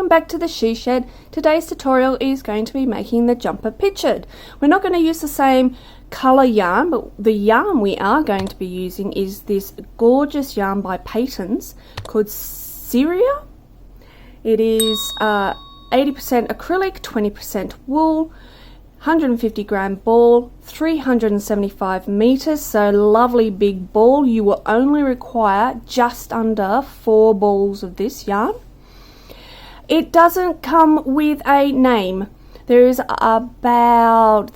back to the She Shed. Today's tutorial is going to be making the jumper pictured. We're not going to use the same colour yarn, but the yarn we are going to be using is this gorgeous yarn by Patons called Sierra. It is 80% acrylic, 20% wool, 150 gram ball, 375 meters, so lovely big ball. You will only require just under 4 balls of this yarn. It doesn't come with a name. There's about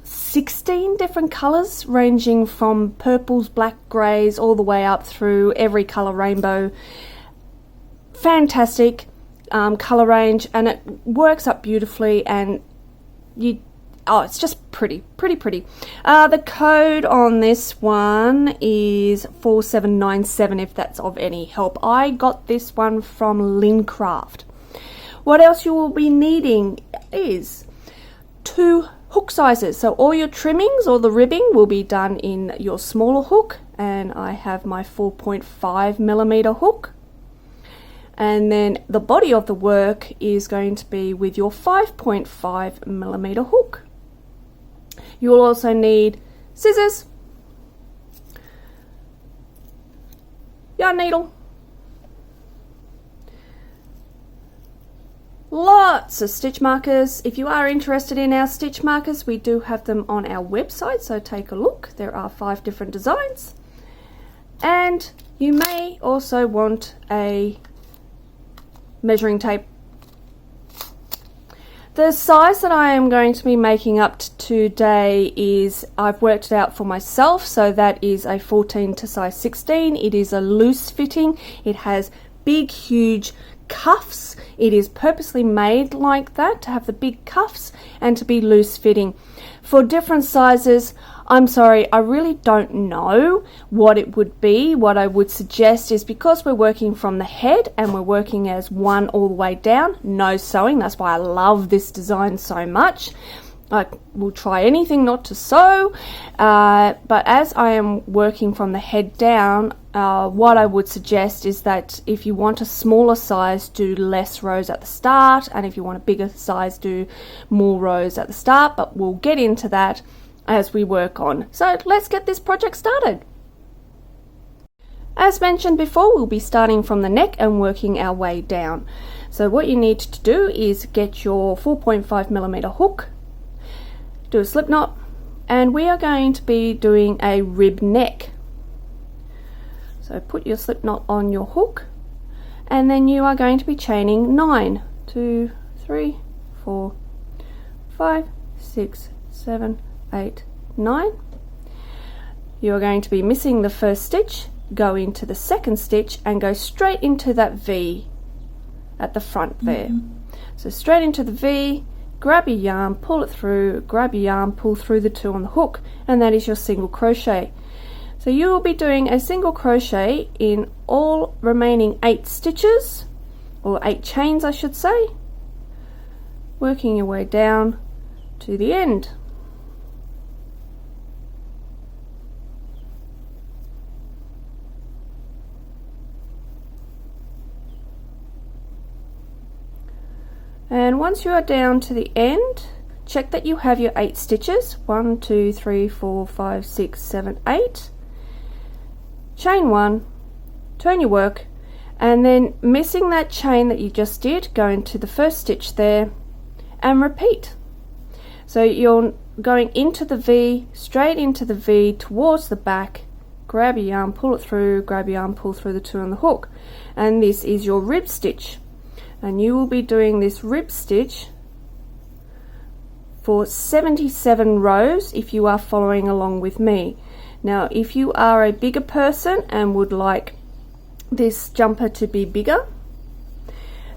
16 different colors, ranging from purples, black, greys, all the way up through every color rainbow. Fantastic color range, and it works up beautifully, and it's just pretty. The code on this one is 4797, if that's of any help. I got this one from Lincraft. What else you will be needing is 2 hook sizes. So all your trimmings or the ribbing will be done in your smaller hook, and I have my 4.5 millimeter hook. And then the body of the work is going to be with your 5.5 millimeter hook. You will also need scissors, yarn needle, lots of stitch markers. If you are interested in our stitch markers, we do have them on our website, so take a look. There are 5 different designs. And you may also want a measuring tape. The size that I am going to be making up today is, I've worked it out for myself, so that is a 14 to size 16. It is a loose fitting. It has big, huge cuffs. It is purposely made like that, to have the big cuffs and to be loose fitting. For different sizes, I'm sorry, I really don't know what it would be. What I would suggest is, because we're working from the head and we're working as one all the way down, no sewing. That's why I love this design so much. I will try anything not to sew, but as I am working from the head down, what I would suggest is that if you want a smaller size, do less rows at the start, and if you want a bigger size, do more rows at the start, but we'll get into that as we work on. So let's get this project started. As mentioned before, we'll be starting from the neck and working our way down. So what you need to do is get your 4.5 millimeter hook, do a slip knot, and we are going to be doing a rib neck. So put your slip knot on your hook, and then you are going to be chaining 9, 2, 3, 4, 5, 6, 7, 8, 9. You are going to be missing the first stitch, go into the second stitch and go straight into that V at the front there. So straight into the V, grab your yarn, pull it through, grab your yarn, pull through the 2 on the hook, and that is your single crochet. So you will be doing a single crochet in all remaining 8 stitches, or 8 chains I should say, working your way down to the end. And once you are down to the end, check that you have your 8 stitches, 1, 2, 3, 4, 5, 6, 7, 8. Chain 1, turn your work, and then missing that chain that you just did, go into the first stitch there and repeat. So you're going into the V, straight into the V towards the back, grab your yarn, pull it through, grab your yarn, pull through the 2 on the hook, and this is your rib stitch. And you will be doing this rib stitch for 77 rows if you are following along with me. Now if you are a bigger person and would like this jumper to be bigger,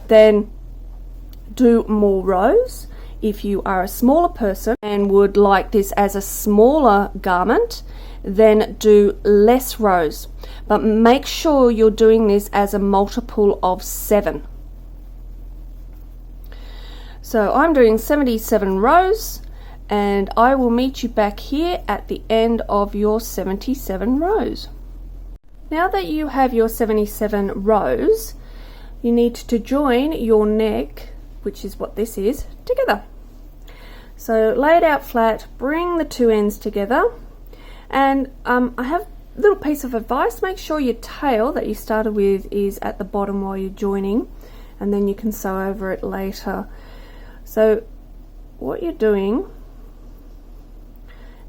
then do more rows. If you are a smaller person and would like this as a smaller garment, then do less rows. But make sure you're doing this as a multiple of 7. So I'm doing 77 rows, and I will meet you back here at the end of your 77 rows. Now that you have your 77 rows, you need to join your neck, which is what this is, together. So lay it out flat, bring the two ends together, and I have a little piece of advice: make sure your tail that you started with is at the bottom while you're joining, and then you can sew over it later. So what you're doing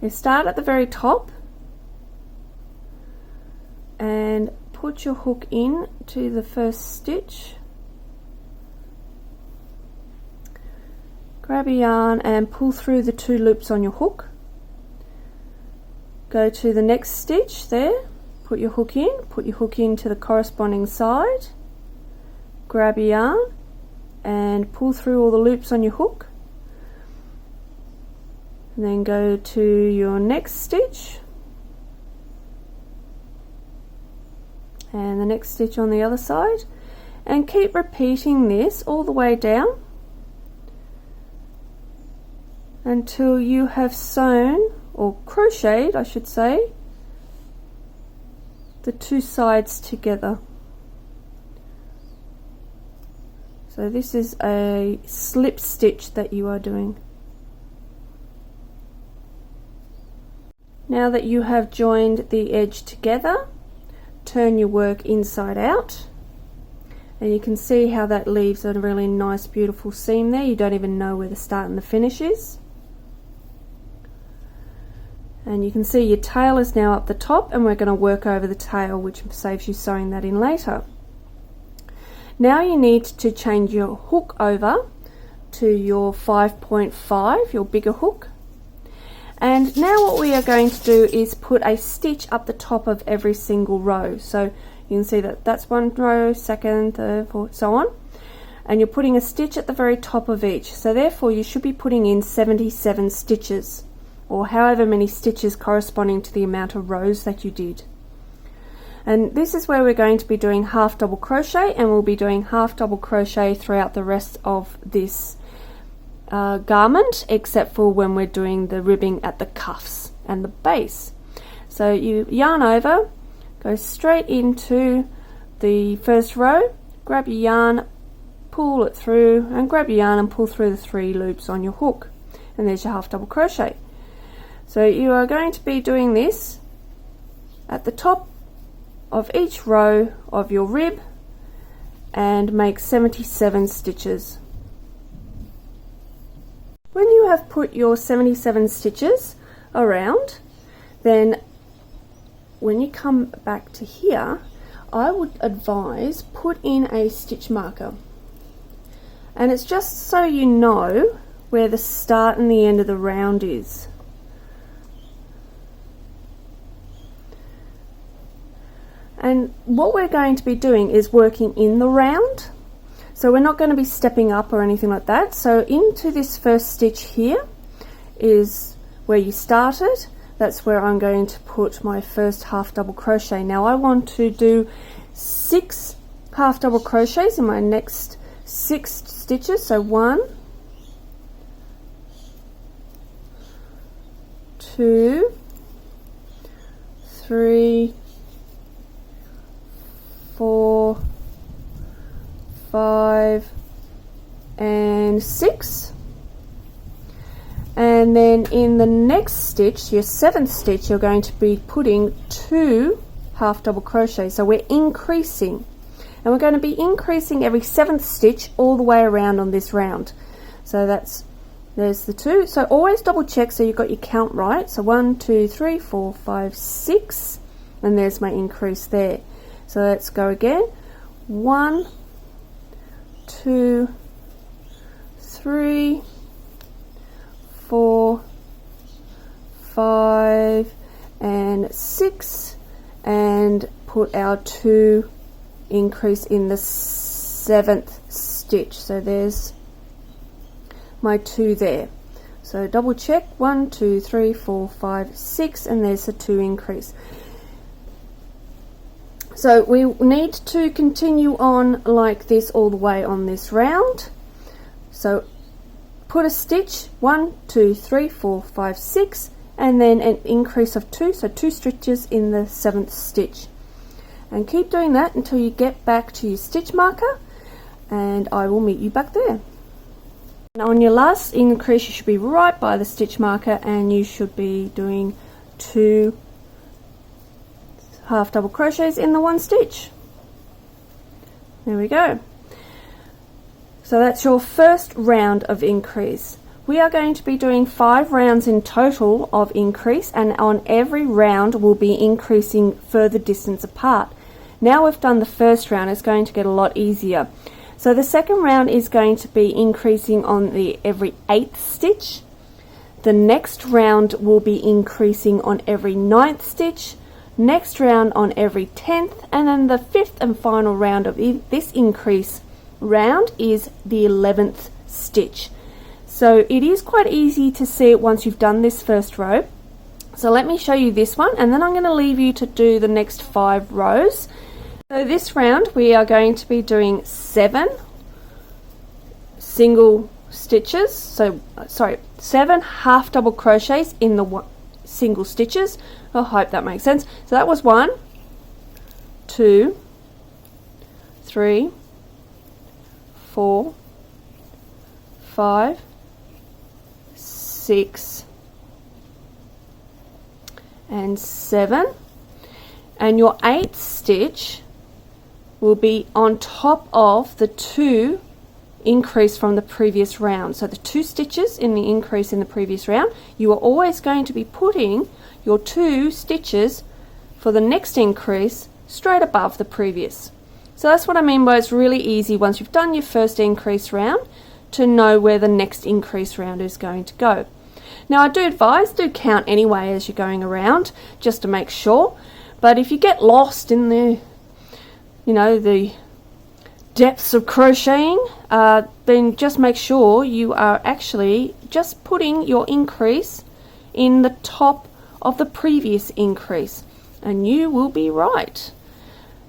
is start at the very top and put your hook in to the first stitch, grab a yarn and pull through the two loops on your hook, go to the next stitch there, put your hook in to the corresponding side, grab a yarn and pull through all the loops on your hook, and then go to your next stitch and the next stitch on the other side, and keep repeating this all the way down until you have sewn, or crocheted I should say, the two sides together. So this is a slip stitch that you are doing. Now that you have joined the edge together, turn your work inside out, and you can see how that leaves a really nice beautiful seam there. You don't even know where the start and the finish is. And you can see your tail is now up the top, and we're going to work over the tail, which saves you sewing that in later. Now you need to change your hook over to your 5.5, your bigger hook. And now what we are going to do is put a stitch up the top of every single row. So you can see that that's one row, second, third, fourth, so on. And you're putting a stitch at the very top of each. So therefore you should be putting in 77 stitches, or however many stitches corresponding to the amount of rows that you did. And this is where we're going to be doing half double crochet, and we'll be doing half double crochet throughout the rest of this garment, except for when we're doing the ribbing at the cuffs and the base. So you yarn over, go straight into the first row, grab your yarn, pull it through, and grab your yarn and pull through the 3 loops on your hook, and there's your half double crochet. So you are going to be doing this at the top of each row of your rib and make 77 stitches. When you have put your 77 stitches around, then when you come back to here, I would advise put in a stitch marker, and it's just so you know where the start and the end of the round is. And what we're going to be doing is working in the round, so we're not going to be stepping up or anything like that. So into this first stitch here is where you started. That's where I'm going to put my first half double crochet. Now I want to do 6 half double crochets in my next 6 stitches. So 1, 2, 3, 4, 5 and 6, and then in the next stitch, your 7th stitch, you're going to be putting 2 half double crochets. So we're increasing, and we're going to be increasing every 7th stitch all the way around on this round. So there's the 2. So always double check so you've got your count right. So 1, 2, 3, 4, 5, 6, and there's my increase there. So let's go again. 1, 2, 3, 4, 5 and 6, and put our 2 increase in the 7th stitch. So there's my 2 there. So double check, 1, 2, 3, 4, 5, 6, and there's a 2 increase. So we need to continue on like this all the way on this round. So put a stitch, 1, 2, 3, 4, 5, 6, and then an increase of 2, so 2 stitches in the 7th stitch. And keep doing that until you get back to your stitch marker, and I will meet you back there. And on your last increase, you should be right by the stitch marker, and you should be doing 2 half double crochets in the 1 stitch. There we go. So that's your first round of increase. We are going to be doing 5 rounds in total of increase, and on every round we'll be increasing further distance apart. Now we've done the first round, it's going to get a lot easier. So the second round is going to be increasing on the every 8th stitch. The next round will be increasing on every 9th stitch. Next round on every 10th, and then the 5th and final round of this increase round is the 11th stitch. So it is quite easy to see it once you've done this first row. So let me show you this one, and then I'm going to leave you to do the next 5 rows. So this round we are going to be doing 7 single stitches, 7 half double crochets in the single stitches. I hope that makes sense. So that was 1, 2, 3, 4, 5, 6, and 7, and your 8th stitch will be on top of the 2 increase from the previous round. So the 2 stitches in the increase in the previous round, you are always going to be putting your 2 stitches for the next increase straight above the previous. So that's what I mean by it's really easy once you've done your first increase round to know where the next increase round is going to go. Now I do advise, do count anyway as you're going around just to make sure, but if you get lost in the the depths of crocheting, then just make sure you are actually just putting your increase in the top of the previous increase, and you will be right.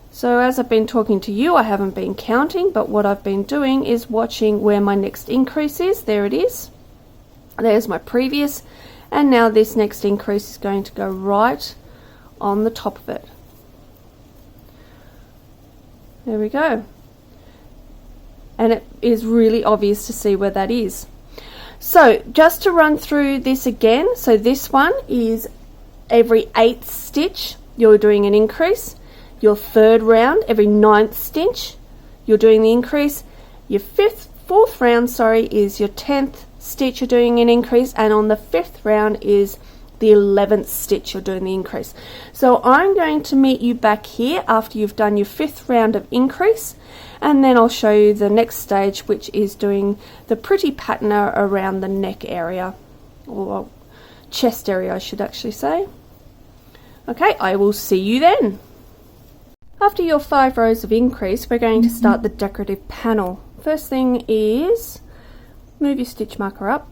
So as I've been talking to you, I haven't been counting, but what I've been doing is watching where my next increase is. There it is. There's my previous, and now this next increase is going to go right on the top of it. There we go. And it is really obvious to see where that is. So just to run through this again, so this one is every 8th stitch you're doing an increase. Your 3rd round, every 9th stitch you're doing the increase. Your 4th round is your 10th stitch you're doing an increase, and on the 5th round is the 11th stitch you're doing the increase. So I'm going to meet you back here after you've done your 5th round of increase, and then I'll show you the next stage, which is doing the pretty pattern around the neck area, or chest area I should actually say. Okay, I will see you then. After your 5 rows of increase, we're going to start the decorative panel. First thing is move your stitch marker up.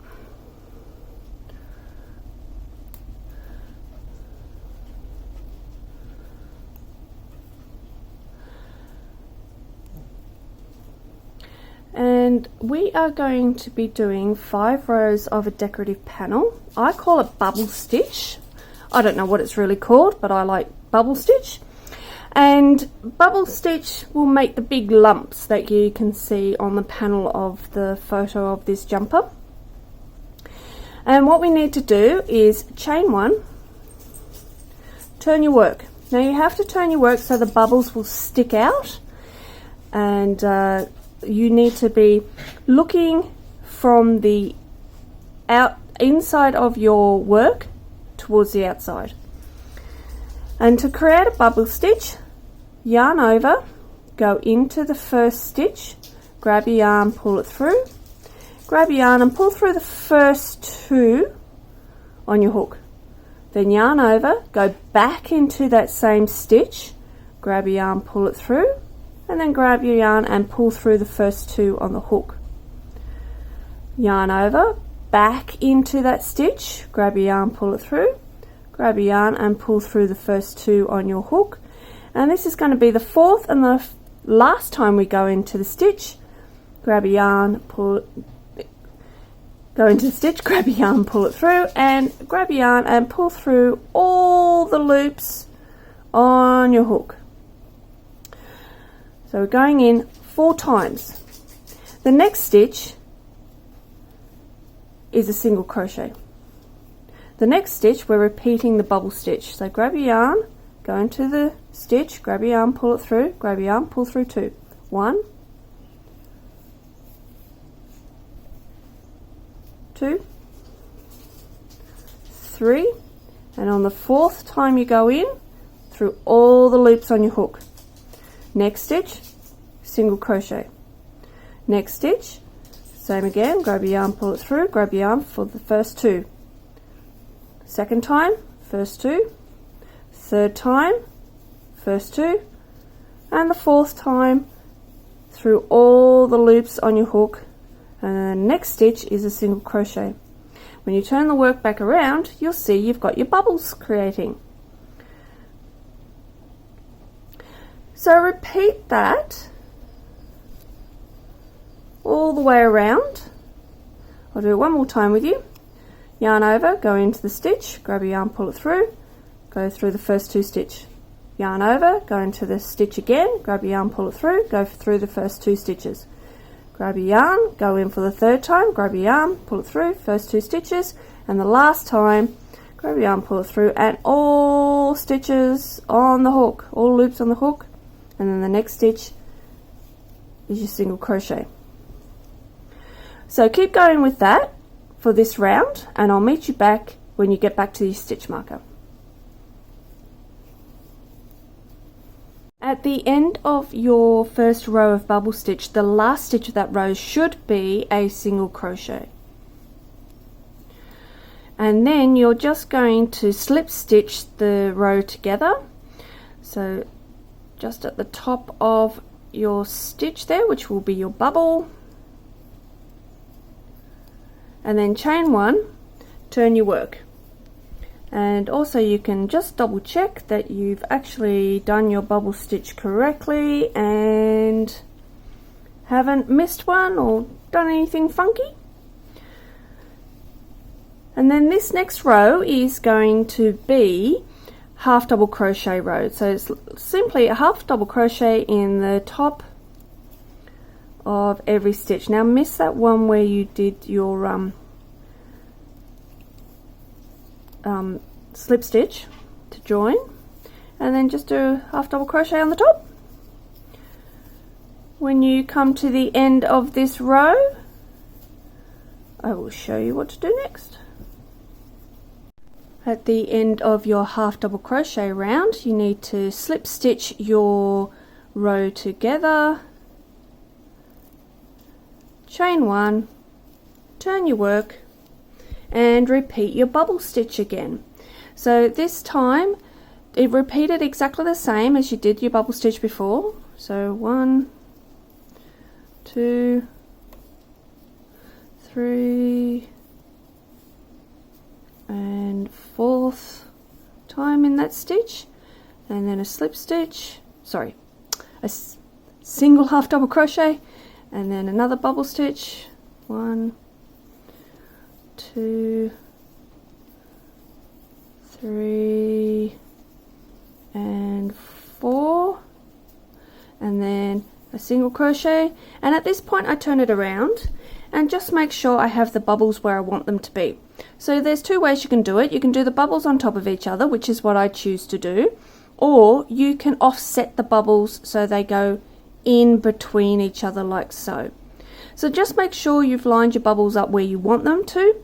And we are going to be doing 5 rows of a decorative panel. I call it bubble stitch. I don't know what it's really called, but I like bubble stitch. And bubble stitch will make the big lumps that you can see on the panel of the photo of this jumper. And what we need to do is chain 1, turn your work. Now you have to turn your work so the bubbles will stick out, and you need to be looking from the inside of your work towards the outside. And to create a bubble stitch, yarn over, go into the first stitch, grab your yarn, pull it through, grab your yarn and pull through the first 2 on your hook. Then yarn over, go back into that same stitch, grab your yarn, pull it through, and then grab your yarn and pull through the first 2 on the hook. Yarn over, back into that stitch, grab your yarn, pull it through, grab your yarn and pull through the first 2 on your hook. And this is going to be the 4th and the last time we go into the stitch. Grab your yarn, go into the stitch, grab your yarn, pull it through, and grab your yarn and pull through all the loops on your hook. So we're going in 4 times. The next stitch is a single crochet. The next stitch we're repeating the bubble stitch. So grab your yarn, go into the stitch, grab your yarn, pull it through, grab your yarn, pull through 2. 1, 2, 3, and on the 4th time you go in, through all the loops on your hook. Next stitch, single crochet. Next stitch, same again, grab your yarn, pull it through, grab your yarn for the first 2. Second time, first 2. Third time, first 2. And the 4th time, through all the loops on your hook. And then the next stitch is a single crochet. When you turn the work back around, you'll see you've got your bubbles creating. So repeat that all the way around. I'll do it one more time with you. Yarn over, go into the stitch, grab your yarn, pull it through, go through the first 2 stitches. Yarn over, go into the stitch again, grab your yarn, pull it through, go through the first 2 stitches. Grab your yarn, go in for the 3rd time, grab your yarn, pull it through, first 2 stitches, and the last time, grab your yarn, pull it through, and all stitches on the hook, all loops on the hook, and then the next stitch is your single crochet. So keep going with that for this round, and I'll meet you back when you get back to your stitch marker. At the end of your first row of bubble stitch, the last stitch of that row should be a single crochet. And then you're just going to slip stitch the row together. So just at the top of your stitch there, which will be your bubble, and then chain 1, turn your work. And also you can just double check that you've actually done your bubble stitch correctly and haven't missed one or done anything funky. And then this next row is going to be half double crochet row. So it's simply a half double crochet in the top of every stitch. Now miss that one where you did your slip stitch to join, and then just do a half double crochet on the top. When you come to the end of this row, I will show you what to do next. At the end of your half double crochet round, you need to slip stitch your row together, chain 1, turn your work, and repeat your bubble stitch again. So this time it repeated exactly the same as you did your bubble stitch before. So 1, 2, 3, and 4th time in that stitch, and then a slip stitch, sorry, a single half double crochet, and then another bubble stitch, 1, 2, 3, and 4, and then a single crochet. And at this point I turn it around and just make sure I have the bubbles where I want them to be. So there's 2 ways you can do it. You can do the bubbles on top of each other, which is what I choose to do, or you can offset the bubbles so they go in between each other like so. So just make sure you've lined your bubbles up where you want them to.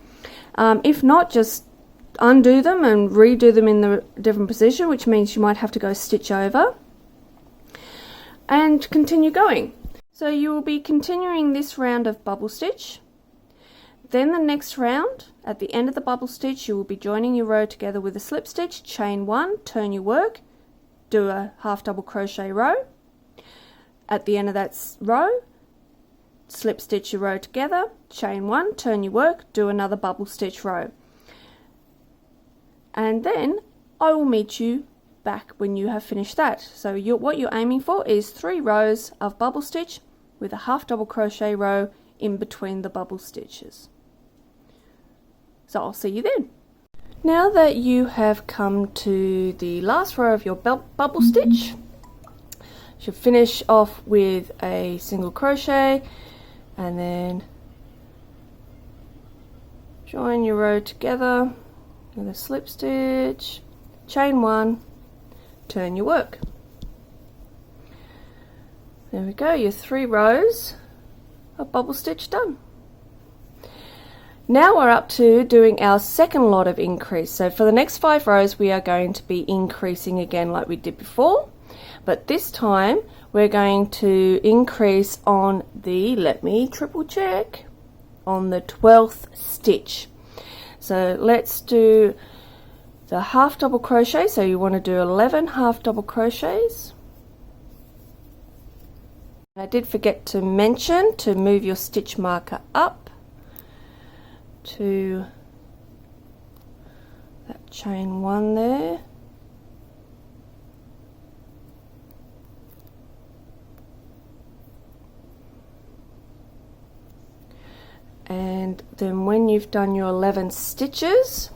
If not, just undo them and redo them in the different position, which means you might have to go stitch over and continue going. So you will be continuing this round of bubble stitch. Then the next round, at the end of the bubble stitch, you will be joining your row together with a slip stitch, chain 1, turn your work, do a half double crochet row. At the end of that row, slip stitch your row together, chain 1, turn your work, do another bubble stitch row. And then I will meet you back when you have finished that. So what you're aiming for is 3 rows of bubble stitch with a half double crochet row in between the bubble stitches. So I'll see you then. Now that you have come to the last row of your bubble stitch, you should finish off with a single crochet, and then join your row together with a slip stitch, chain 1, turn your work. There we go, your 3 rows of bubble stitch done. Now we're up to doing our second lot of increase. So for the next 5 rows we are going to be increasing again like we did before, but this time we're going to increase on the, let me triple check, on the 12th stitch. So let's do the half double crochet. So you want to do 11 half double crochets. I did forget to mention to move your stitch marker up to that chain 1 there. And then when you've done your 11 stitches,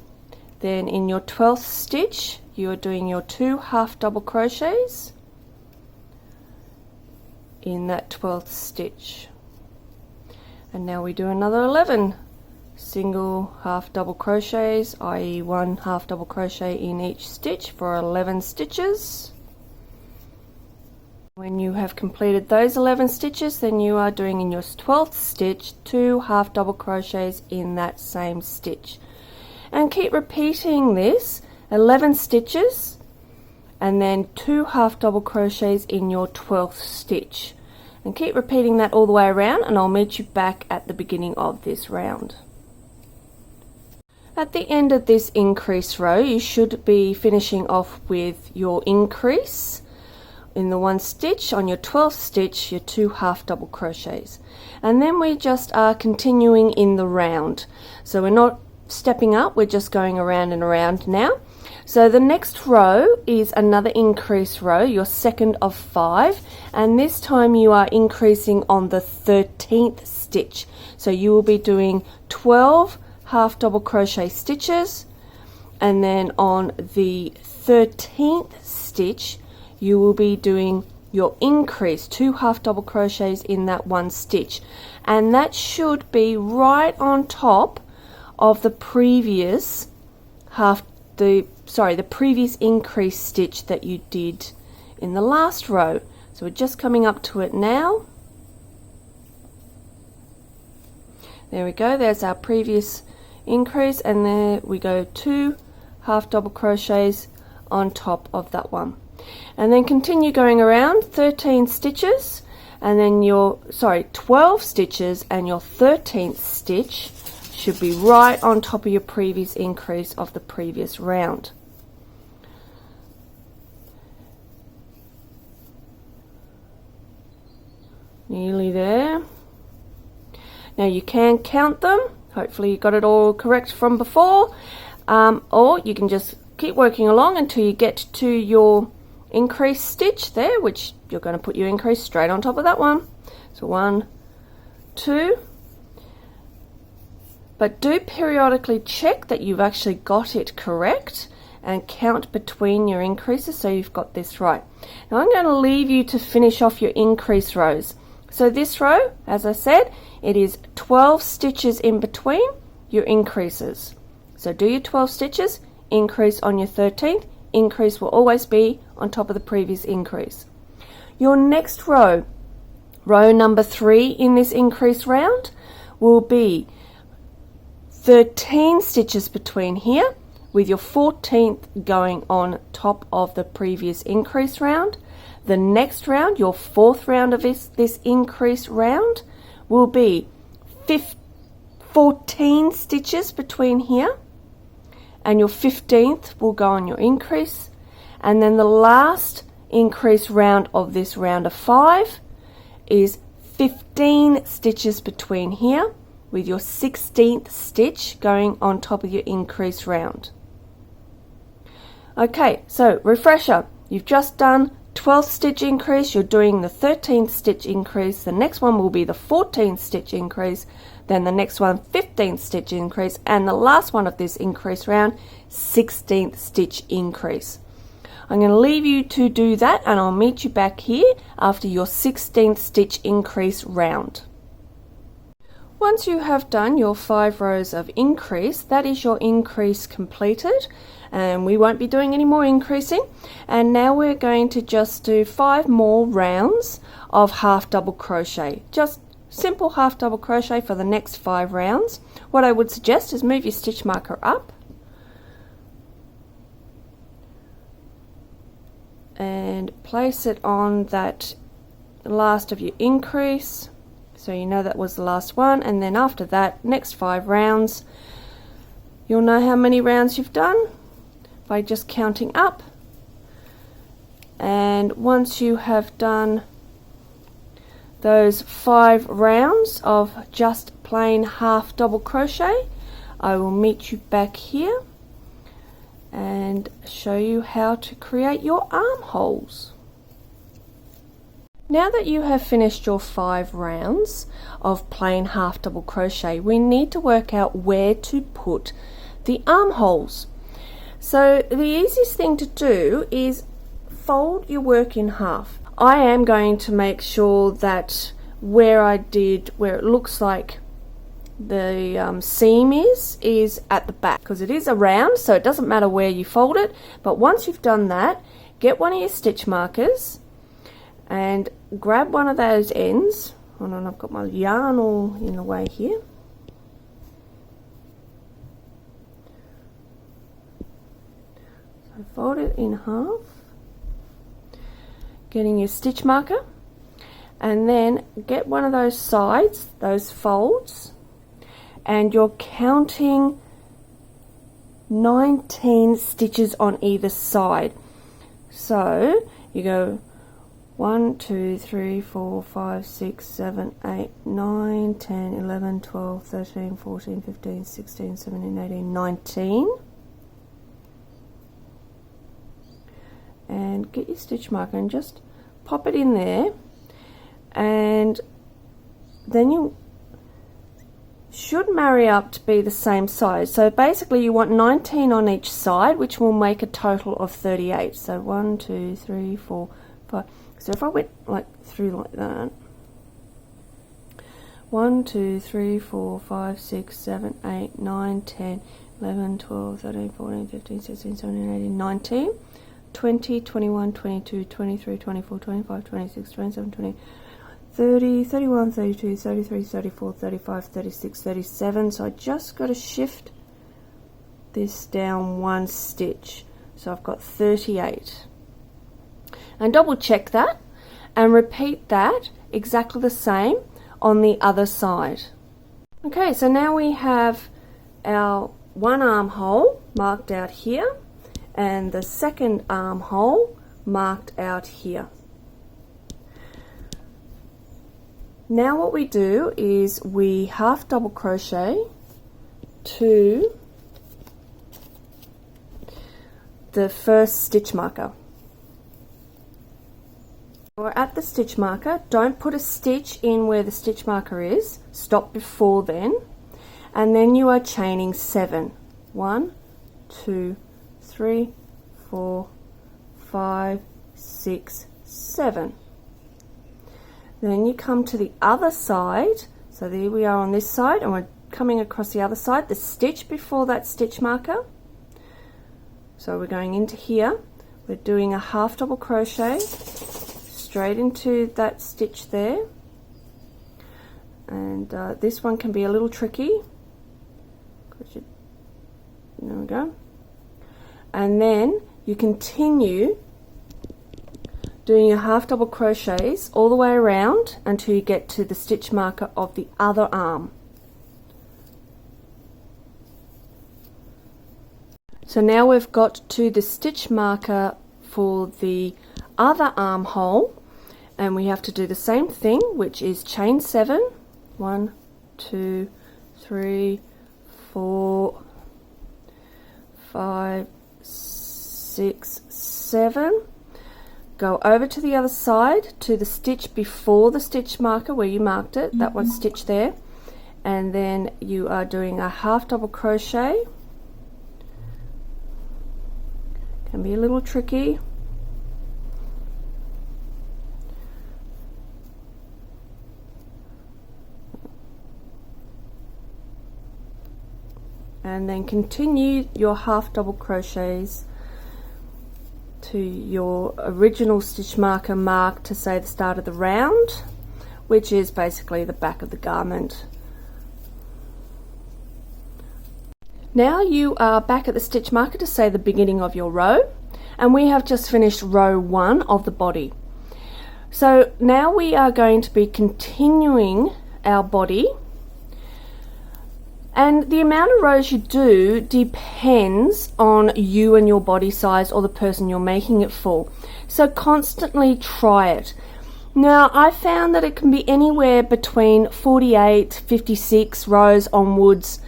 then in your 12th stitch you are doing your 2 half double crochets in that 12th stitch. And now we do another 11 single half double crochets, i.e. 1 half double crochet in each stitch for 11 stitches. When you have completed those 11 stitches, then you are doing in your 12th stitch 2 half double crochets in that same stitch, and keep repeating this 11 stitches and then 2 half double crochets in your 12th stitch, and keep repeating that all the way around, and I'll meet you back at the beginning of this round. At the end of this increase row you should be finishing off with your increase in the 1 stitch, on your 12th stitch your 2 half double crochets, and then we just are continuing in the round. So we're not stepping up, we're just going around and around now. So the next row is another increase row, your second of 5, and this time you are increasing on the 13th stitch. So you will be doing 12 half double crochet stitches, and then on the 13th stitch you will be doing your increase, 2 half double crochets in that 1 stitch, and that should be right on top of the previous the previous increase stitch that you did in the last row. So we're just coming up to it now. There we go, there's our previous increase, and there we go, 2 half double crochets on top of that one, and then continue going around 13 stitches, and then your 12 stitches, and your 13th stitch should be right on top of your previous increase of the previous round. Nearly there. Now you can count them. Hopefully you got it all correct from before, or you can just keep working along until you get to your increase stitch there, which you're going to put your increase straight on top of that one. So 1, 2, but do periodically check that you've actually got it correct and count between your increases so you've got this right. Now I'm going to leave you to finish off your increase rows. So this row, as I said, it is 12 stitches in between your increases. So do your 12 stitches, increase on your 13th, increase will always be on top of the previous increase. Your next row, row number 3 in this increase round, will be 13 stitches between here, with your 14th going on top of the previous increase round. The next round, your 4th round of this increase round, will be 14 stitches between here, and your 15th will go on your increase, and then the last increase round of this round of 5 is 15 stitches between here, with your 16th stitch going on top of your increase round. Okay, so refresher, you've just done 12th stitch increase, you're doing the 13th stitch increase, the next one will be the 14th stitch increase, then the next one 15th stitch increase, and the last one of this increase round 16th stitch increase. I'm going to leave you to do that, and I'll meet you back here after your 16th stitch increase round. Once you have done your 5 rows of increase, that is your increase completed, and we won't be doing any more increasing. And now we're going to just do 5 more rounds of half double crochet, just simple half double crochet for the next 5 rounds. What I would suggest is move your stitch marker up and place it on that last of your increase, so you know that was the last one. And then after that, next 5 rounds, you'll know how many rounds you've done by just counting up. And once you have done those 5 rounds of just plain half double crochet, I will meet you back here and show you how to create your armholes. Now that you have finished your 5 rounds of plain half double crochet, we need to work out where to put the armholes. So the easiest thing to do is fold your work in half. I am going to make sure that where it looks like the seam is at the back, because it is around, so it doesn't matter where you fold it. But once you've done that, get one of your stitch markers and grab one of those ends. Hold on, I've got my yarn all in the way here. So fold it in half, getting your stitch marker, and then get one of those sides, those folds, and you're counting 19 stitches on either side. So you go 1, 2, 3, 4, 5, 6, 7, 8, 9, 10, 11, 12, 13, 14, 15, 16, 17, 18, 19. And get your stitch marker and just pop it in there, and then you should marry up to be the same size. So basically you want 19 on each side, which will make a total of 38. So 1, 2, 3, 4, 5. So if I went through like that, 1, 2, 3, 4, 5, 6, 7, 8, 9, 10, 11, 12, 13, 14, 15, 16, 17, 18, 19, 20, 21, 22, 23, 24, 25, 26, 27, 28, 30, 31, 32, 33, 34, 35, 36, 37. So I just got to shift this down 1 stitch. So I've got 38. And double check that and repeat that exactly the same on the other side. Okay, so now we have our 1 armhole marked out here and the second armhole marked out here. Now what we do is we half double crochet to the first stitch marker. We're at the stitch marker. Don't put a stitch in where the stitch marker is. Stop before then, and then you are chaining 7. 1, 2, 3, 4, 5, 6, 7. Then you come to the other side. So there we are on this side, and we're coming across the other side, the stitch before that stitch marker. So we're going into here, we're doing a half double crochet straight into that stitch there, and this one can be a little tricky. There we go. And then you continue doing your half double crochets all the way around until you get to the stitch marker of the other arm. So now we've got to the stitch marker for the other armhole, and we have to do the same thing, which is chain 7. 1, 2, 3, 4, 5, 6, 7. Go over to the other side to the stitch before the stitch marker where you marked it, that one stitch there, and then you are doing a half double crochet. Can be a little tricky. and then continue your half double crochets to your original stitch marker mark to say the start of the round, which is basically the back of the garment. Now you are back at the stitch marker to say the beginning of your row, and we have just finished row 1 of the body. So now we are going to be continuing our body, and the amount of rows you do depends on you and your body size or the person you're making it for. So constantly try it. Now I found that it can be anywhere between 48, 56 rows onwards.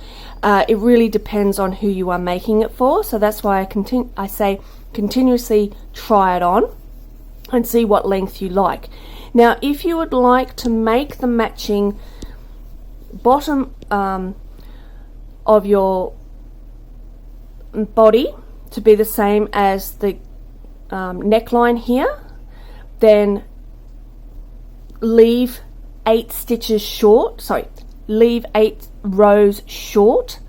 It really depends on who you are making it for, so that's why I say continuously try it on and see what length you like. Now if you would like to make the matching bottom of your body to be the same as the neckline here, then leave 8 stitches short, leave 8 rows short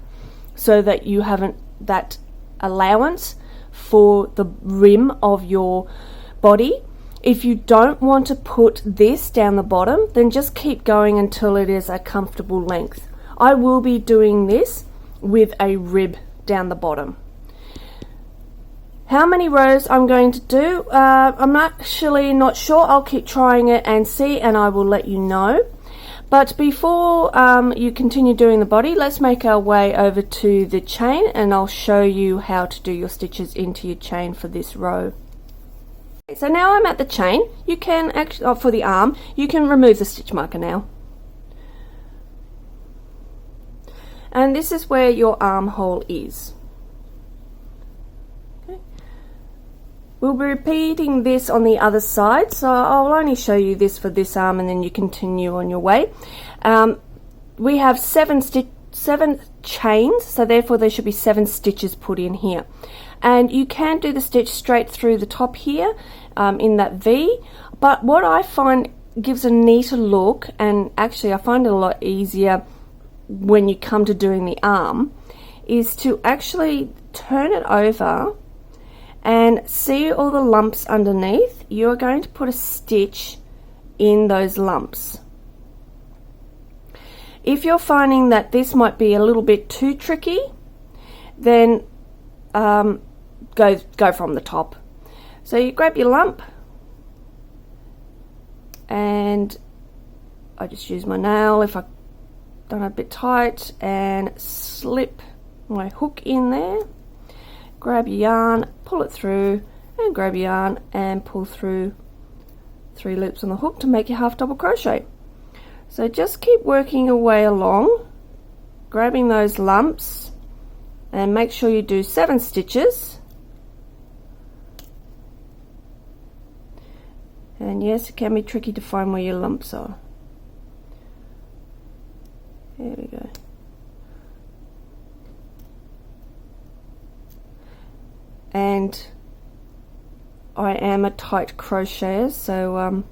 so that you haven't that allowance for the rim of your body. If you don't want to put this down the bottom, then just keep going until it is a comfortable length. I will be doing this with a rib down the bottom. How many rows I'm going to do, I'm actually not sure. I'll keep trying it and see, and I will let you know. But before you continue doing the body, let's make our way over to the chain, and I'll show you how to do your stitches into your chain for this row. So now I'm at the chain. You can actually, for the arm, you can remove the stitch marker now. And this is where your armhole is. Okay. We'll be repeating this on the other side, so I'll only show you this for this arm and then you continue on your way. We have 7 chains, so therefore there should be 7 stitches put in here. And you can do the stitch straight through the top here in that V, but what I find gives a neater look, and actually I find it a lot easier when you come to doing the arm, is to actually turn it over and see all the lumps underneath. You're going to put a stitch in those lumps. If you're finding that this might be a little bit too tricky, then go from the top. So you grab your lump, and I just use my nail if I done a bit tight, and slip my hook in there, grab your yarn, pull it through, and grab your yarn and pull through 3 loops on the hook to make your half double crochet. So just keep working your way along, grabbing those lumps, and make sure you do 7 stitches. And yes, it can be tricky to find where your lumps are. There we go. And I am a tight crocheter, so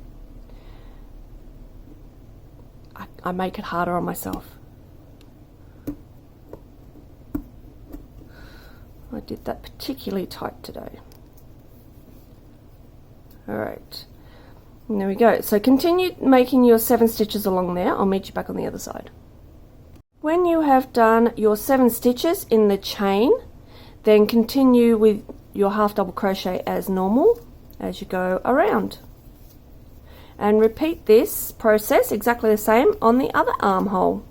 I make it harder on myself. I did that particularly tight today. Alright, and there we go. So continue making your 7 stitches along there. I'll meet you back on the other side. When you have done your 7 stitches in the chain, then continue with your half double crochet as normal as you go around. And repeat this process exactly the same on the other armhole.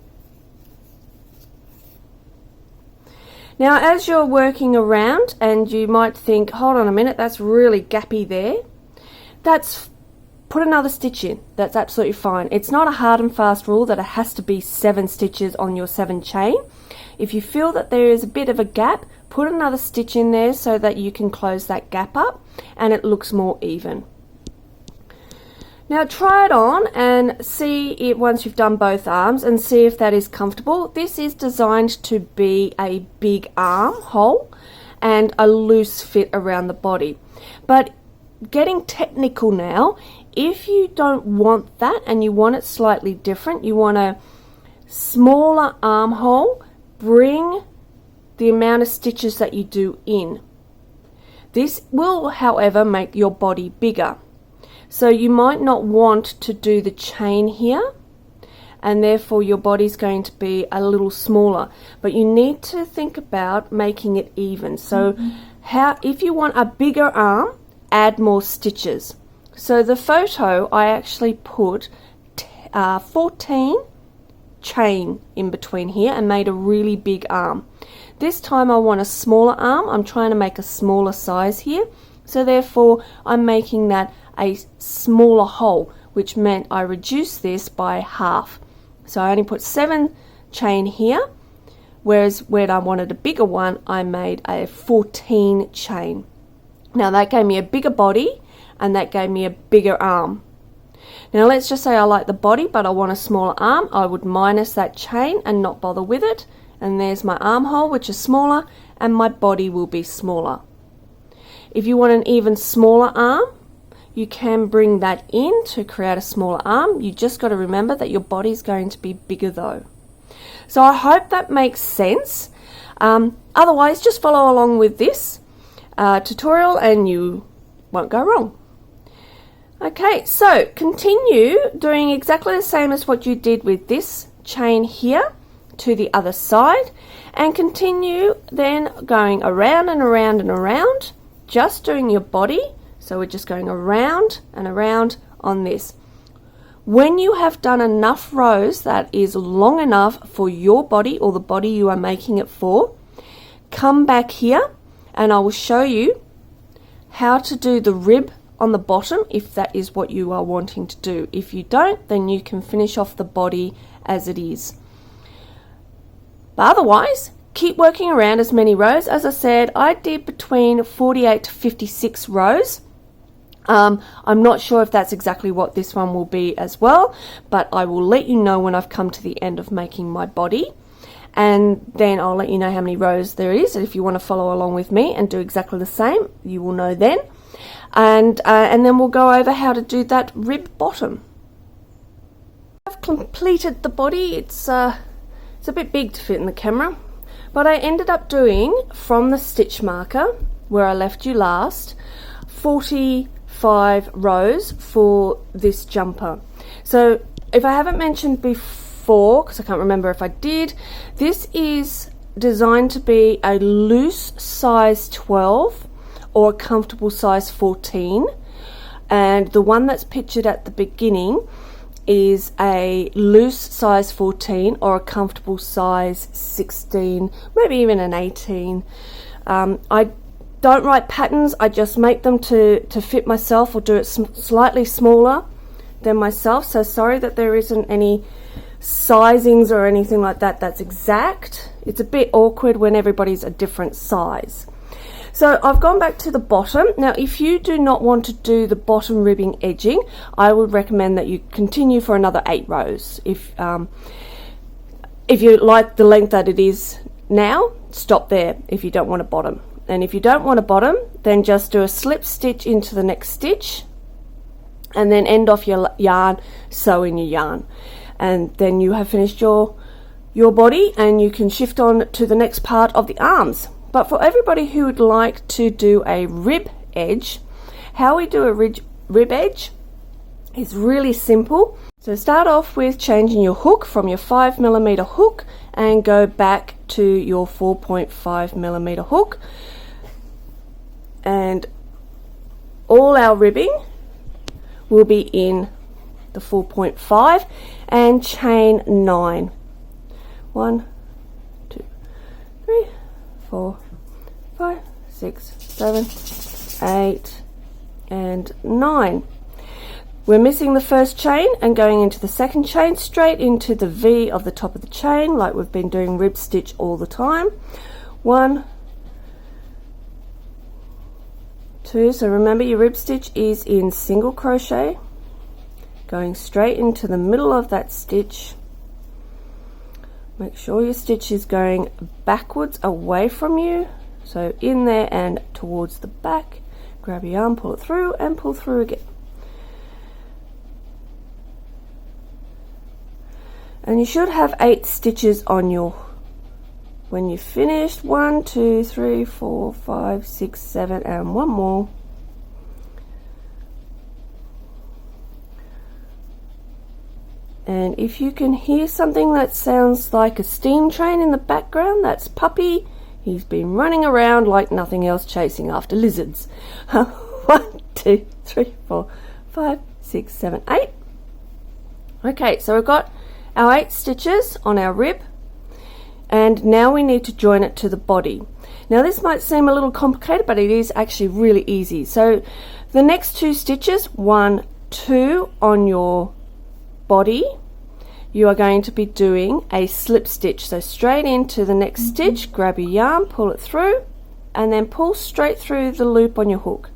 Now as you're working around, and you might think, hold on a minute, that's really gappy there, put another stitch in. That's absolutely fine. It's not a hard and fast rule that it has to be 7 stitches on your 7 chain. If you feel that there is a bit of a gap, put another stitch in there so that you can close that gap up and it looks more even. Now try it on and see it once you've done both arms, and see if that is comfortable. This is designed to be a big armhole and a loose fit around the body. But getting technical now, if you don't want that and you want it slightly different, you want a smaller armhole, bring the amount of stitches that you do in. This will, however, make your body bigger. So you might not want to do the chain here, and therefore your body's going to be a little smaller. But you need to think about making it even. So if you want a bigger arm, add more stitches. So the photo, I actually put 14 chain in between here and made a really big arm. This time I want a smaller arm. I'm trying to make a smaller size here, so therefore I'm making that a smaller hole, which meant I reduced this by half. So I only put 7 chain here, whereas when I wanted a bigger one I made a 14 chain. Now that gave me a bigger body and that gave me a bigger arm. Now let's just say I like the body but I want a smaller arm. I would minus that chain and not bother with it, and there's my armhole, which is smaller, and my body will be smaller. If you want an even smaller arm, you can bring that in to create a smaller arm. You just got to remember that your body's going to be bigger though. So I hope that makes sense. Otherwise, just follow along with this tutorial and you won't go wrong. Okay, so continue doing exactly the same as what you did with this chain here to the other side, and continue then going around and around and around, just doing your body. So we're just going around and around on this. When you have done enough rows that is long enough for your body or the body you are making it for, come back here and I will show you how to do the rib on the bottom if that is what you are wanting to do. If you don't, then you can finish off the body as it is. But otherwise, keep working around as many rows. As I said, I did between 48 to 56 rows. I'm not sure if that's exactly what this one will be as well, but I will let you know when I've come to the end of making my body, and then I'll let you know how many rows there is. If you want to follow along with me and do exactly the same, you will know then. And then we'll go over how to do that rib bottom. I've completed the body. It's a bit big to fit in the camera, but I ended up doing, from the stitch marker where I left you last, 45 rows for this jumper. So if I haven't mentioned before, because I can't remember if I did, this is designed to be a loose size 12 or a comfortable size 14, and the one that's pictured at the beginning is a loose size 14 or a comfortable size 16, maybe even an 18. I don't write patterns, I just make them to fit myself or do it slightly smaller than myself. So sorry that there isn't any sizings or anything like that that's exact. It's a bit awkward when everybody's a different size. So I've gone back to the bottom. Now if you do not want to do the bottom ribbing edging, I would recommend that you continue for another 8 rows. If you like the length that it is now, stop there if you don't want a bottom. And if you don't want a bottom, then just do a slip stitch into the next stitch and then end off your yarn, sew in your yarn. And then you have finished your body and you can shift on to the next part of the arms. But for everybody who would like to do a rib edge, how we do a rib edge is really simple. So start off with changing your hook from your 5mm hook and go back to your 4.5mm hook. And all our ribbing will be in the 4.5 and chain 9. 1, 2, 3, 4, 5, 6, 7, 8 and 9. We're missing the first chain and going into the second chain, straight into the V of the top of the chain like we've been doing rib stitch all the time. 1, 2, so remember your rib stitch is in single crochet, going straight into the middle of that stitch. Make sure your stitch is going backwards away from you, so in there and towards the back. Grab your yarn, pull it through and pull through again. And you should have 8 stitches on your When you've finished, 1, 2, 3, 4, 5, 6, 7, and one more. And if you can hear something that sounds like a steam train in the background, that's Puppy. He's been running around like nothing else, chasing after lizards. 1, 2, 3, 4, 5, 6, 7, 8. Okay, so we've got our 8 stitches on our rib, and now we need to join it to the body. Now this might seem a little complicated, but it is actually really easy. So the next 2 stitches, 1, 2 on your body, you are going to be doing a slip stitch. So straight into the next stitch, grab your yarn, pull it through, and then pull straight through the loop on your hook.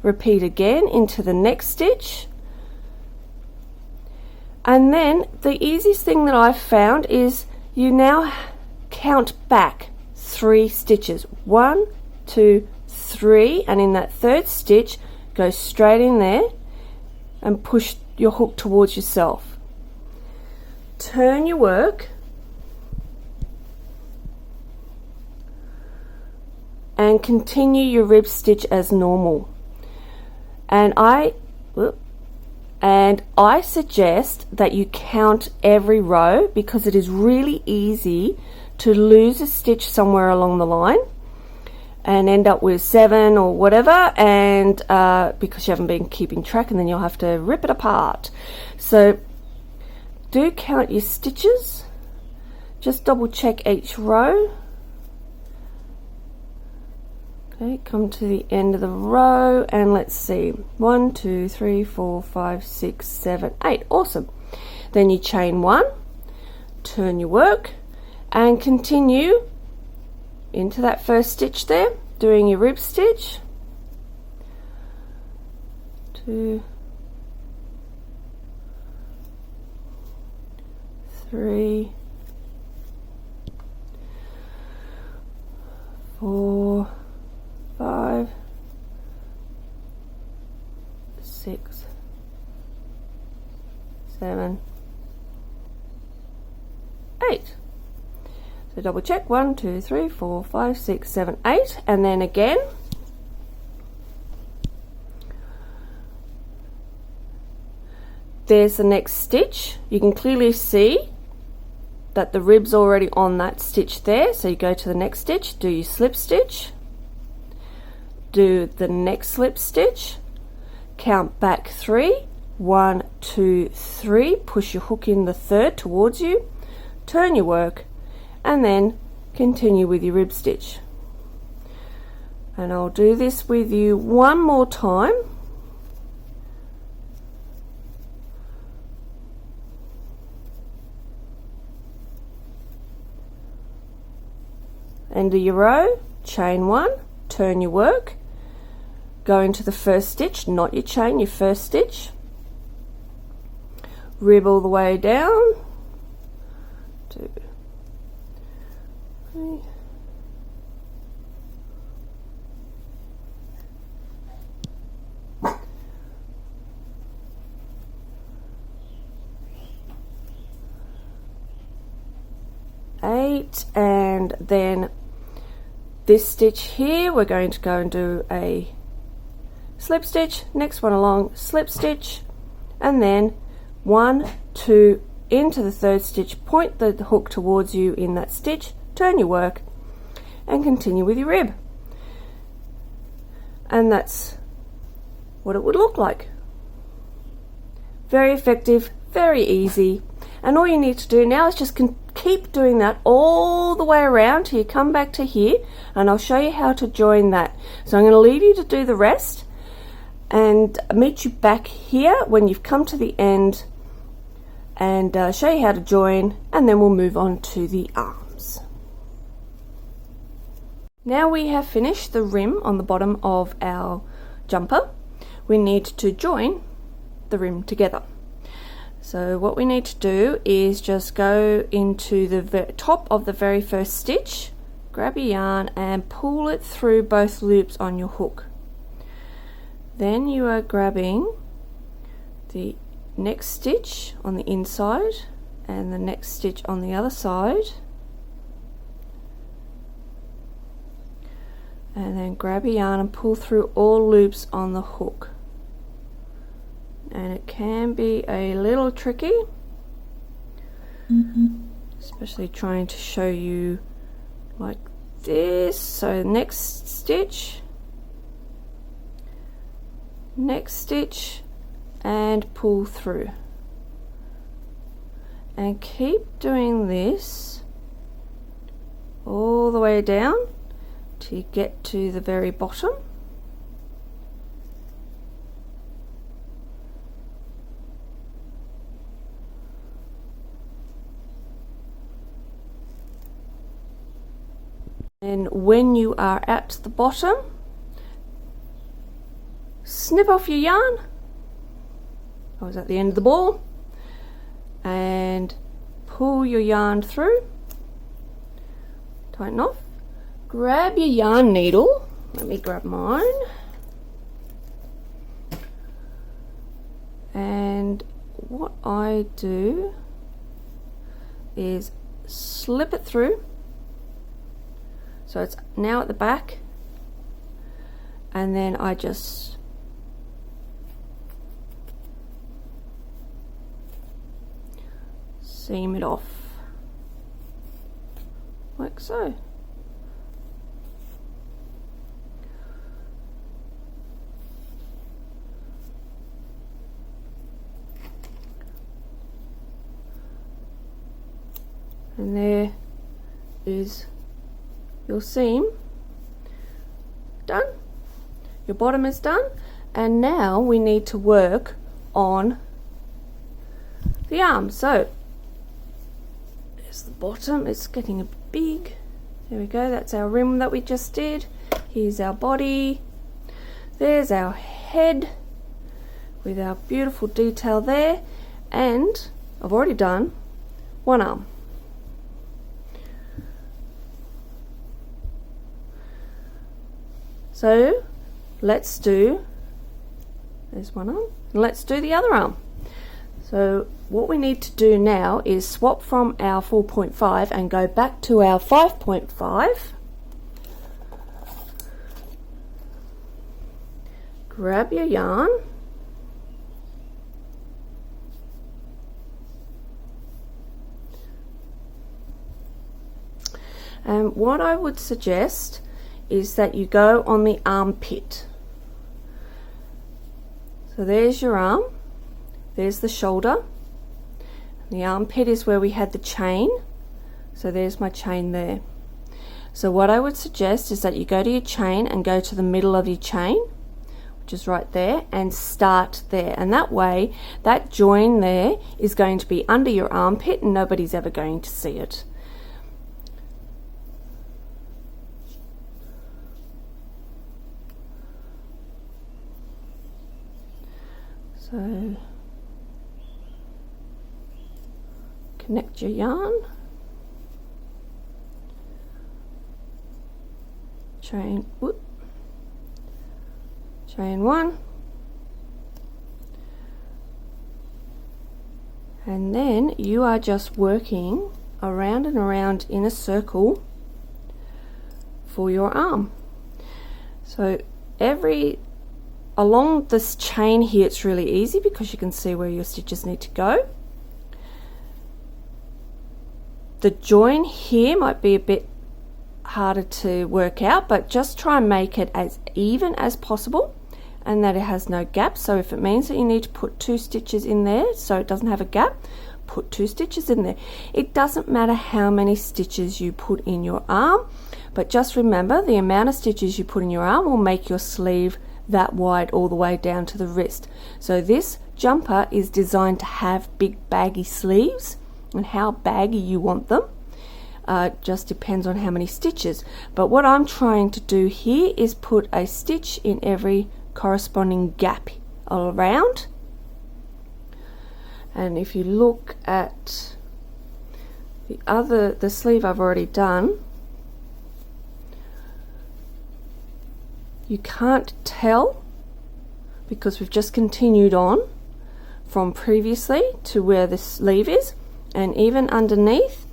Repeat again into the next stitch. And then the easiest thing that I've found is you now count back 3 stitches. 1, 2, 3, and in that 3rd stitch, go straight in there and push your hook towards yourself. Turn your work and continue your rib stitch as normal. And I suggest that you count every row, because it is really easy to lose a stitch somewhere along the line and end up with 7 or whatever, and because you haven't been keeping track, and then you'll have to rip it apart. So do count your stitches, just double check each row. Okay, come to the end of the row, and let's see, 1, 2, 3, 4, 5, 6, 7, 8. Awesome. Then you chain 1, turn your work, and continue into that 1st stitch there, doing your rib stitch. 2, 3, 4, 5, 6, 7, 8. So double check, 1, 2, 3, 4, 5, 6, 7, 8, and then again. There's the next stitch. You can clearly see that the rib's already on that stitch there, so you go to the next stitch, do your slip stitch, do the next slip stitch, count back 3, 1, 2, 3, push your hook in the 3rd towards you, turn your work, and then continue with your rib stitch. And I'll do this with you one more time. End of your row, chain 1, turn your work, go into the 1st stitch, not your chain, your 1st stitch, rib all the way down, 2, 3, 8, and then this stitch here, we're going to go and do a slip stitch, next one along, slip stitch, and then 1, 2, into the 3rd stitch, point the hook towards you in that stitch, turn your work, and continue with your rib. And that's what it would look like. Very effective, very easy, and all you need to do now is just keep doing that all the way around till you come back to here, and I'll show you how to join that. So I'm going to leave you to do the rest and meet you back here when you've come to the end, and show you how to join, and then we'll move on to the arms. Now we have finished the rim on the bottom of our jumper. We need to join the rim together. So what we need to do is just go into the top of the very 1st stitch, grab your yarn and pull it through both loops on your hook. Then you are grabbing the next stitch on the inside and the next stitch on the other side, and then grab your yarn and pull through all loops on the hook. And it can be a little tricky, especially trying to show you like this. So next stitch, and pull through, and keep doing this all the way down till you get to the very bottom. And when you are at the bottom, snip off your yarn. I was at the end of the ball, and pull your yarn through, tighten off, grab your yarn needle. Let me grab mine, and what I do is slip it through, so it's now at the back, and then I just seam it off like so. And there is your seam done, your bottom is done, and now we need to work on the arm. So there's the bottom, it's getting a big, there we go, that's our rim that we just did. Here's our body, there's our head with our beautiful detail there, and I've already done one arm. So let's do, there's one arm, let's do the other arm. So what we need to do now is swap from our 4.5 and go back to our 5.5. Grab your yarn, and what I would suggest is that you go on the armpit. So there's your arm, there's the shoulder, the armpit is where we had the chain, so there's my chain there. So what I would suggest is that you go to your chain and go to the middle of your chain, which is right there, and start there, and that way that join there is going to be under your armpit and nobody's ever going to see it. So connect your yarn, chain one, and then you are just working around and around in a circle for your arm. So along this chain here, it's really easy because you can see where your stitches need to go. The join here might be a bit harder to work out, but just try and make it as even as possible and that it has no gap. So if it means that you need to put 2 stitches in there so it doesn't have a gap, put 2 stitches in there. It doesn't matter how many stitches you put in your arm, but just remember the amount of stitches you put in your arm will make your sleeve that wide all the way down to the wrist. So this jumper is designed to have big baggy sleeves, and how baggy you want them just depends on how many stitches. But what I'm trying to do here is put a stitch in every corresponding gap all around. And if you look at the sleeve I've already done, you can't tell because we've just continued on from previously to where the sleeve is, and even underneath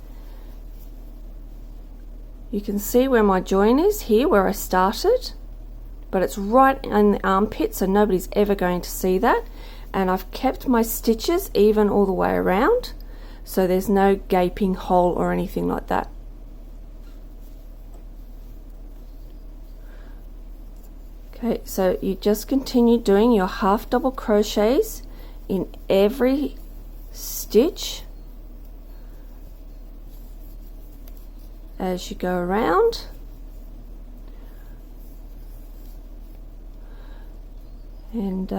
You can see where my join is here, where I started, but it's right in the armpit, so nobody's ever going to see that. And I've kept my stitches even all the way around, so there's no gaping hole or anything like that. Okay, so you just continue doing your half double crochets in every stitch as you go around. And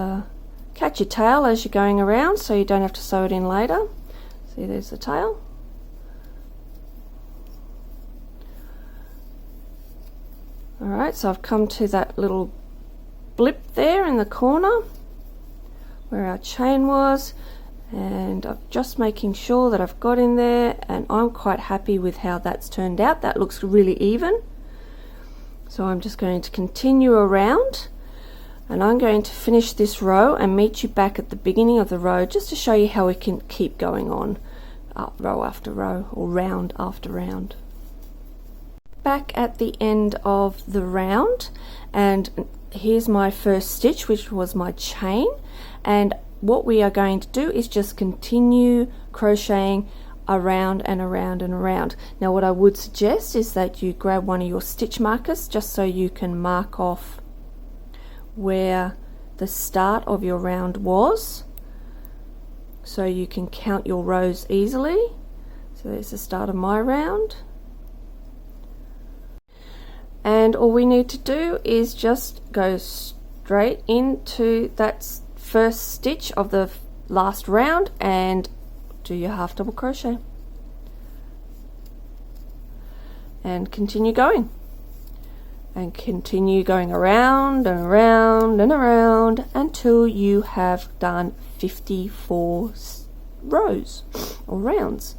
catch your tail as you're going around so you don't have to sew it in later. See, there's the tail. Alright, so I've come to that little blip there in the corner where our chain was, and I'm just making sure that I've got in there, and I'm quite happy with how that's turned out. That looks really even. So I'm just going to continue around, and I'm going to finish this row and meet you back at the beginning of the row just to show you how we can keep going on row after row or round after round. Back at the end of the round, and here's my first stitch, which was my chain, and what we are going to do is just continue crocheting around and around and around. Now what I would suggest is that you grab one of your stitch markers just so you can mark off where the start of your round was, so you can count your rows easily. So there's the start of my round, and all we need to do is just go straight into that first stitch of the last round and do your half double crochet and continue going, and continue going around and around and around until you have done 54 rows or rounds.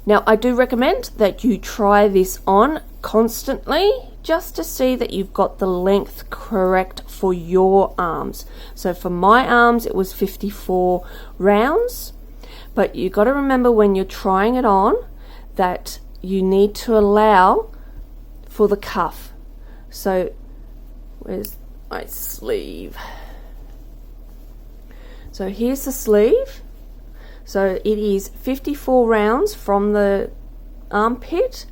Now I do recommend that you try this on constantly just to see that you've got the length correct for your arms. So for my arms it was 54 rounds, but you've got to remember when you're trying it on that you need to allow for the cuff. So where's my sleeve? So here's the sleeve. So it is 54 rounds from the armpit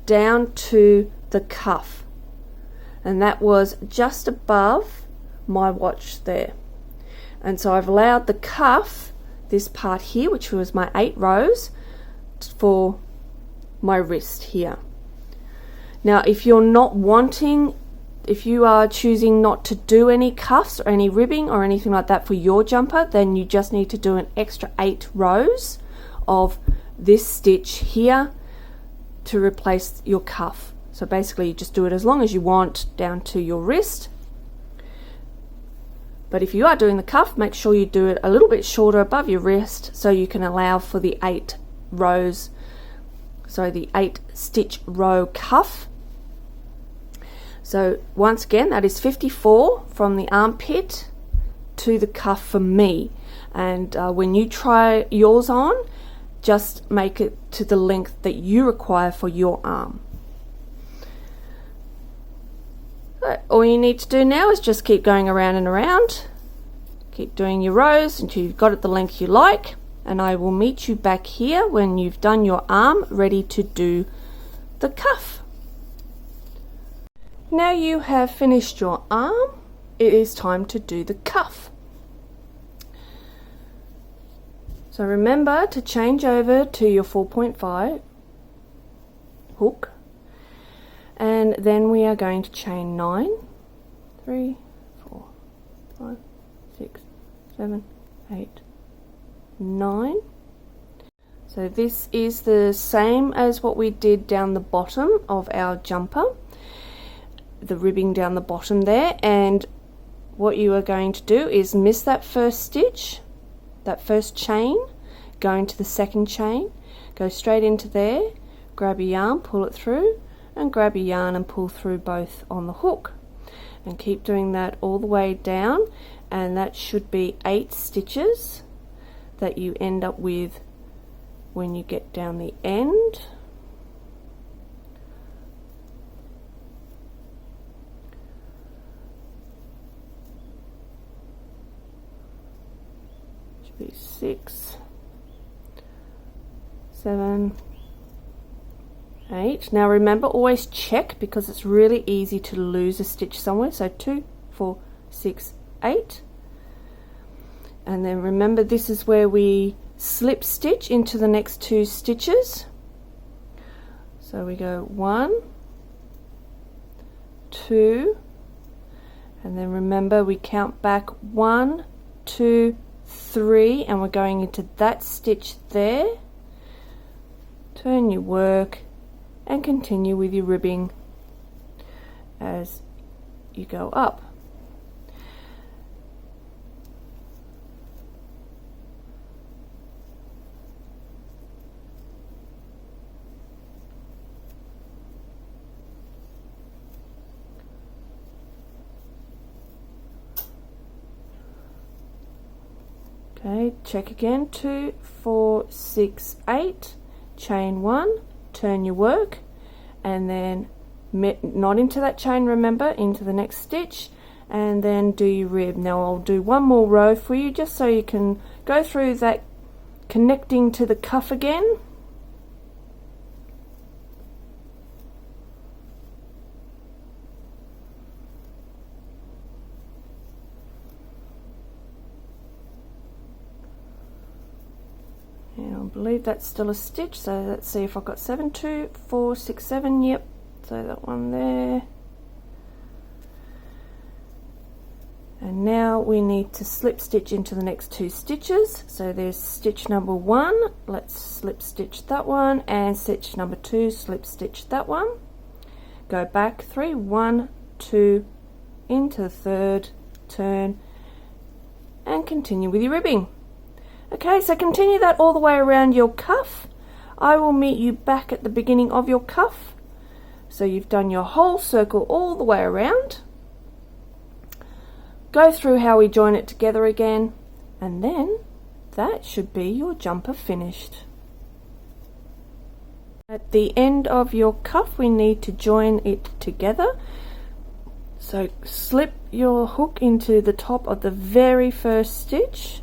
down to the cuff, and that was just above my watch there. And so I've allowed the cuff, this part here, which was my 8 rows, for my wrist here. Now if you're not wanting, if you are choosing not to do any cuffs or any ribbing or anything like that for your jumper, then you just need to do an extra 8 rows of this stitch here to replace your cuff. So basically you just do it as long as you want down to your wrist. But if you are doing the cuff, make sure you do it a little bit shorter above your wrist so you can allow for the 8 rows, so the 8 stitch row cuff. So once again, that is 54 from the armpit to the cuff for me. And when you try yours on, just make it to the length that you require for your arm. So all you need to do now is just keep going around and around. Keep doing your rows until you've got it the length you like. And I will meet you back here when you've done your arm, ready to do the cuff. Now you have finished your arm, it is time to do the cuff. So remember to change over to your 4.5 hook, and then we are going to chain 9, 3, 4, 5, 6, 7, 8, 9. So this is the same as what we did down the bottom of our jumper, the ribbing down the bottom there, and what you are going to do is miss that first stitch, that first chain, go into the second chain, go straight into there, grab a yarn, pull it through, and grab a yarn and pull through both on the hook, and keep doing that all the way down, and that should be 8 stitches that you end up with when you get down the end. 6, 7, 8. Now remember, always check, because it's really easy to lose a stitch somewhere. So 2, 4, 6, 8. And then remember, this is where we slip stitch into the next 2 stitches. So we go 1, 2, and then remember we count back 1, 2, 3, and we're going into that stitch there. Turn your work and continue with your ribbing as you go up. Okay, check again. 2, 4, 6, 8, chain 1, turn your work, and then not into that chain, remember, into the next stitch, and then do your rib. Now I'll do one more row for you just so you can go through that connecting to the cuff again. I believe that's still a stitch, so let's see if I've got 7, 2, 4, 6, 7, yep, so that one there. And now we need to slip stitch into the next 2 stitches. So there's stitch number 1, let's slip stitch that one, and stitch number 2, slip stitch that one. Go back 3, 1, 2, into the 3rd, turn, and continue with your ribbing. Okay, so continue that all the way around your cuff. I will meet you back at the beginning of your cuff. So you've done your whole circle all the way around. Go through how we join it together again, and then that should be your jumper finished. At the end of your cuff, we need to join it together. So slip your hook into the top of the very first stitch.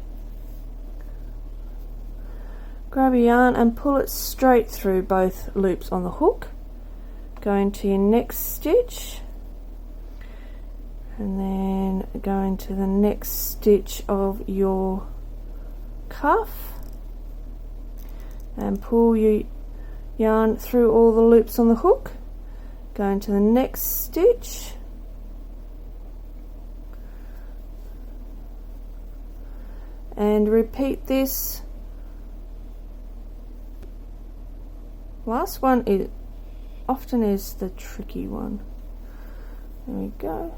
Grab a yarn and pull it straight through both loops on the hook. Go into your next stitch, and then go into the next stitch of your cuff and pull your yarn through all the loops on the hook. Go into the next stitch, and repeat this. Last one often is the tricky one. There we go.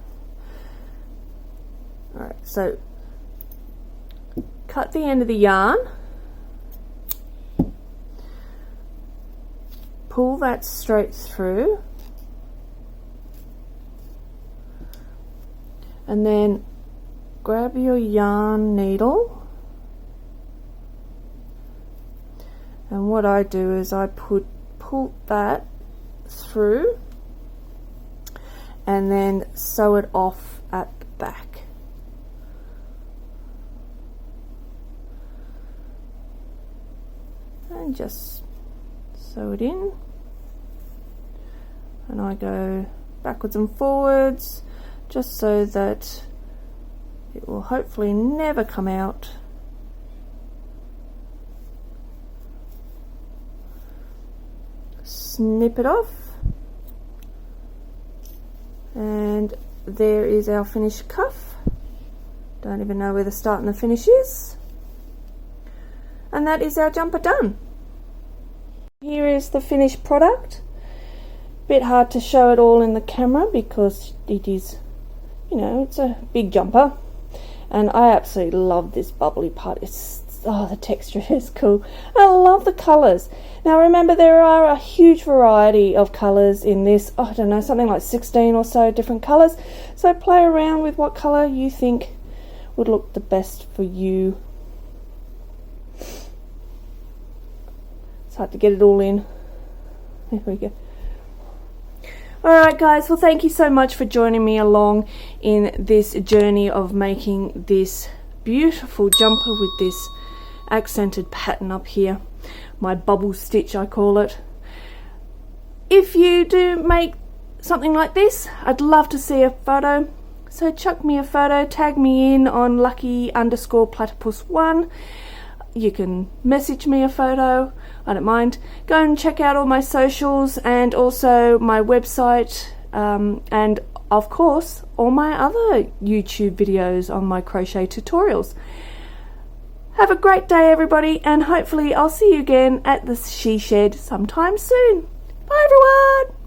Alright, so cut the end of the yarn, pull that straight through, and then grab your yarn needle. And what I do is I pull that through and then sew it off at the back. And just sew it in. And I go backwards and forwards just so that it will hopefully never come out. Snip it off, and there is our finished cuff. Don't even know where the start and the finish is, and that is our jumper done. Here is the finished product. Bit hard to show it all in the camera because it is, you know, it's a big jumper, and I absolutely love this bubbly part. Oh, the texture is cool. I love the colours. Now remember, there are a huge variety of colours in this. Oh, I don't know, something like 16 or so different colours. So play around with what colour you think would look the best for you. It's hard to get it all in. There we go. Alright guys, well thank you so much for joining me along in this journey of making this beautiful jumper with this accented pattern up here, my bubble stitch I call it. If you do make something like this, I'd love to see a photo, so chuck me a photo, tag me in on lucky_platypus1. You can message me a photo, I don't mind. Go and check out all my socials and also my website, and of course all my other YouTube videos on my crochet tutorials. Have a great day everybody, and hopefully I'll see you again at the She Shed sometime soon. Bye everyone!